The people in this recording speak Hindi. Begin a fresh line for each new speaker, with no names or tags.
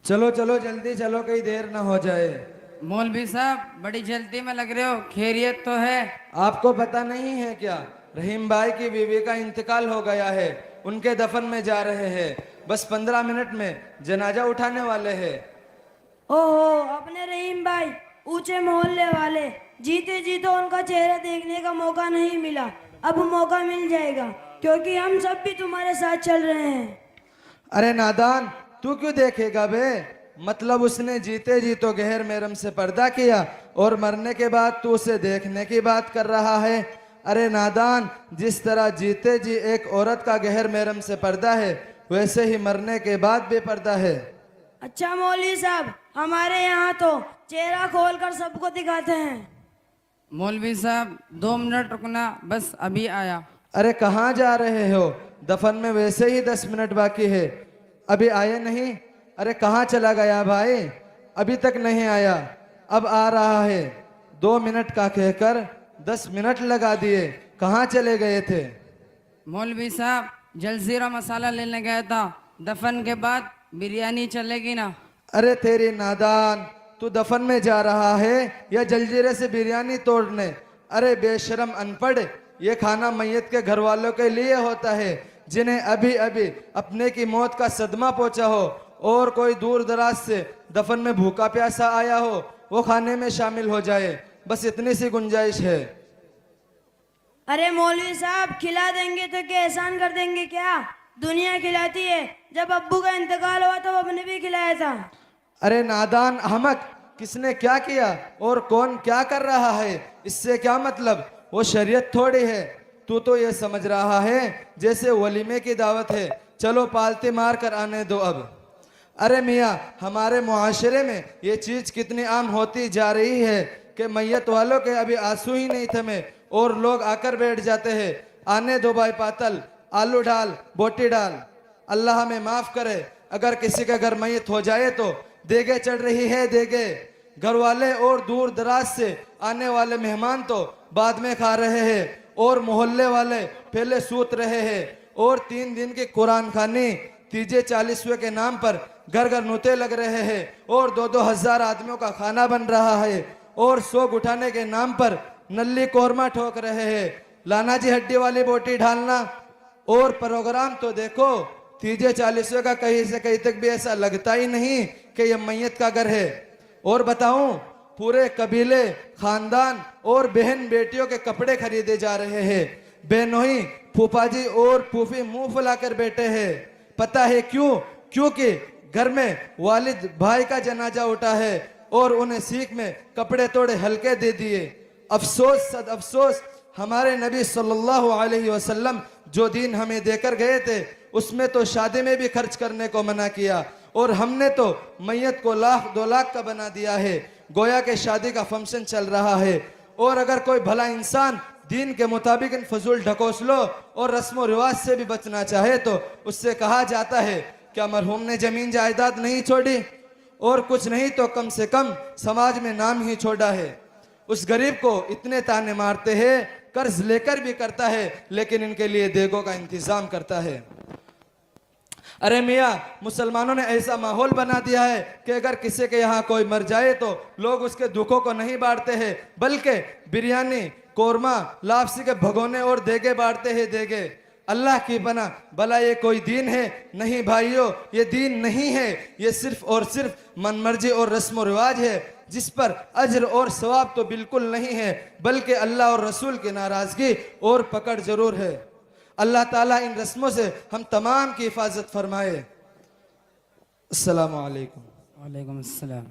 चलो चलो जल्दी चलो, कहीं देर ना हो जाए।
मौलवी साहब बड़ी जल्दी में लग रहे हो, खैरियत तो है?
आपको पता नहीं है क्या, रहीम भाई की बीवी का इंतकाल हो गया है, उनके दफन में जा रहे हैं। बस 15 मिनट में जनाजा उठाने वाले हैं।
ओहो, अपने रहीम भाई, ऊंचे मोहल्ले वाले, जीते जी तो उनका चेहरा देखने का मौका नहीं मिला। अब मौका मिल जाएगा, क्योंकि हम सब भी तुम्हारे साथ चल रहे हैं।
अरे नादान, तू क्यों देखेगा बे? मतलब उसने जीते जी तो गैर महरम से पर्दा किया, और मरने के बाद तू उसे देखने की बात कर रहा है। अरे नादान, जिस तरह जीते जी एक औरत का गैर महरम से पर्दा है, वैसे ही मरने के बाद भी पर्दा है।
अच्छा मौलवी साहब, हमारे यहाँ तो चेहरा खोलकर सबको दिखाते हैं।
मौलवी साहब 2 मिनट रुकना, बस अभी आया।
अरे कहाँ जा रहे हो? दफन में वैसे ही 10 मिनट बाकी है, अभी आए नहीं? अरे कहाँ चला गया भाई? अभी तक नहीं आया, अब आ रहा है। 2 मिनट का कहकर 10 मिनट लगा दिए, कहाँ चले गए थे?
मौलवी साहब जलजीरा मसाला लेने गया था, दफन के बाद बिरयानी चलेगी ना?
अरे तेरी नादान, तू दफन में जा रहा है या जलजीरे से बिरयानी तोड़ने? अरे बेशरम अनपढ़, ये खाना मैयत के घर वालों के लिए होता है, जिन्हें अभी अभी अपने की मौत का सदमा पहुंचा हो, और कोई दूर दराज से दफन में भूखा प्यासा आया हो, वो खाने में शामिल हो जाए। बस इतनी सी गुंजाइश है।
अरे मौलवी साहब, खिला देंगे तो क्या एहसान कर देंगे क्या? दुनिया खिलाती है, जब अब्बू का इंतकाल हुआ तो हमने भी खिलाया था।
अरे नादान अहमक, किसने क्या किया और कौन क्या कर रहा है, इससे क्या मतलब? वो शरीयत थोड़ी है। तू तो ये समझ रहा है जैसे वलीमे की दावत है, चलो पालते मार कर आने दो अब। अरे मियाँ, हमारे मुआशरे में ये चीज कितनी आम होती जा रही है कि मैयत वालों के अभी आंसू ही नहीं थमे और लोग आकर बैठ जाते हैं। आने दो भाई पातल, आलू डाल, बोटी डाल। अल्लाह हमें माफ करे, अगर किसी का घर मैयत हो जाए तो देगे चढ़ रही है देगे। घर वाले और दूर दराज से आने वाले मेहमान तो बाद में खा रहे हैं, और मोहल्ले वाले पहले सूत रहे हैं, और 3 दिन की कुरान खानी तीजे 40वें के नाम पर घर घर नुते लग रहे हैं, और 2-2 हजार आदमियों का खाना बन रहा है, और सोग उठाने के नाम पर नल्ली कोरमा ठोक रहे हैं। लाना जी हड्डी वाली बोटी ढालना। और प्रोग्राम तो देखो, तीजे 40वें का कहीं से कहीं तक भी ऐसा लगता ही नहीं कि ये मैयत का घर है। और बताऊं, पूरे कबीले, खानदान और बहन बेटियों के कपड़े खरीदे जा रहे हैं। बेनोही फूफा जी और फूफी मुंह फुलाकर बैठे हैं। पता है क्यों? क्योंकि घर में वालिद भाई का जनाजा उठा है और उन्हें सीख में कपड़े तोड़े हल्के दे दिए। अफसोस सद अफसोस, हमारे नबी सल्लल्लाहु अलैहि वसल्लम जो दीन हमें देकर गए थे, उसमें तो शादी में भी खर्च करने को मना किया, और हमने तो मैयत को 1-2 लाख का बना दिया है, गोया के शादी का फंक्शन चल रहा है। और अगर कोई भला इंसान दीन के मुताबिक इन फजूल ढकोसलों और रस्म रिवाज से भी बचना चाहे तो उससे कहा जाता है, क्या मरहूम ने जमीन जायदाद नहीं छोड़ी, और कुछ नहीं तो कम से कम समाज में नाम ही छोड़ा है। उस गरीब को इतने ताने मारते हैं, कर्ज लेकर भी करता है, लेकिन इनके लिए देगों का इंतजाम करता है। अरे मियाँ, मुसलमानों ने ऐसा माहौल बना दिया है कि अगर किसी के यहाँ कोई मर जाए तो लोग उसके दुखों को नहीं बांटते हैं, बल्कि बिरयानी, कोरमा, लापसी के भगोने और देगे बांटते हैं देगे। अल्लाह की बना भला ये कोई दीन है? नहीं भाइयों, ये दीन नहीं है, ये सिर्फ और सिर्फ मनमर्जी और रस्म रिवाज है, जिस पर अजर और सवाब तो बिल्कुल नहीं है, बल्कि अल्लाह और रसूल की नाराजगी और पकड़ जरूर है। अल्लाह ताला इन रस्मों से हम तमाम की हिफाजत फरमाए। अस्सलामु अलैकुम।
वालेकुम अस्सलाम।